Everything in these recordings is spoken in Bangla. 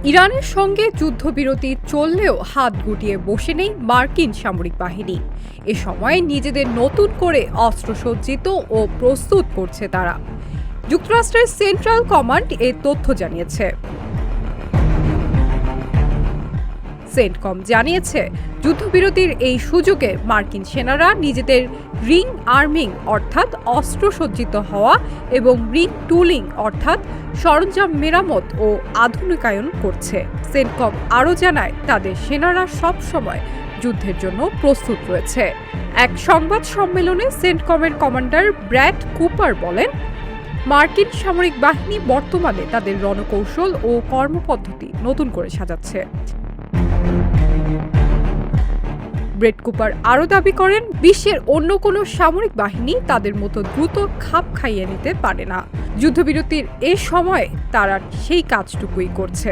ইরানের সঙ্গে যুদ্ধবিরতি চললেও হাত গুটিয়ে বসে নেই মার্কিন সামরিক বাহিনী। এ সময় নিজেদের নতুন করে অস্ত্রসজ্জিত ও প্রস্তুত করছে তারা। যুক্তরাষ্ট্রের সেন্ট্রাল কমান্ড এ তথ্য জানিয়েছে। সেন্টকম জানিয়েছে, যুদ্ধবিরতির এই সুযোগে মার্কিন সেনারা নিজেদের রিং আর্মিং অর্থাৎ অস্ত্রসজ্জিত হওয়া এবং রিং টুলিং অর্থাৎ সরঞ্জাম মেরামত ও আধুনিকায়ন করছে। সেন্টকম আরও জানায়, তাদের সেনারা সব সময় যুদ্ধের জন্য প্রস্তুত রয়েছে। এক সংবাদ সম্মেলনে সেন্টকমের কমান্ডার ব্র্যাড কুপার বলেন, মার্কিন সামরিক বাহিনী বর্তমানে তাদের রণকৌশল ও কর্মপদ্ধতি নতুন করে সাজাচ্ছে। ব্রেড কুপার আরও দাবি করেন, বিশ্বের অন্য কোনো সামরিক বাহিনী তাদের মতো দ্রুত খাপ খাইয়ে নিতে পারে না। যুদ্ধবিরতির এ সময় তারা সেই কাজটুকুই করছে।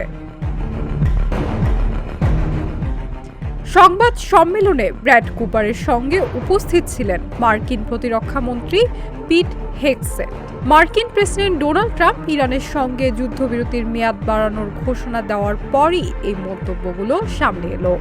সংবাদ সম্মেলনে ব্র্যাড কুপারের সঙ্গে উপস্থিত ছিলেন মার্কিন প্রতিরক্ষা মন্ত্রী পিট হেগসেট। মার্কিন প্রেসিডেন্ট ডোনাল্ড ট্রাম্প ইরানের সঙ্গে যুদ্ধবিরতির মেয়াদ বাড়ানোর ঘোষণা দেওয়ার পরই এই মন্তব্যগুলো সামনে এলো।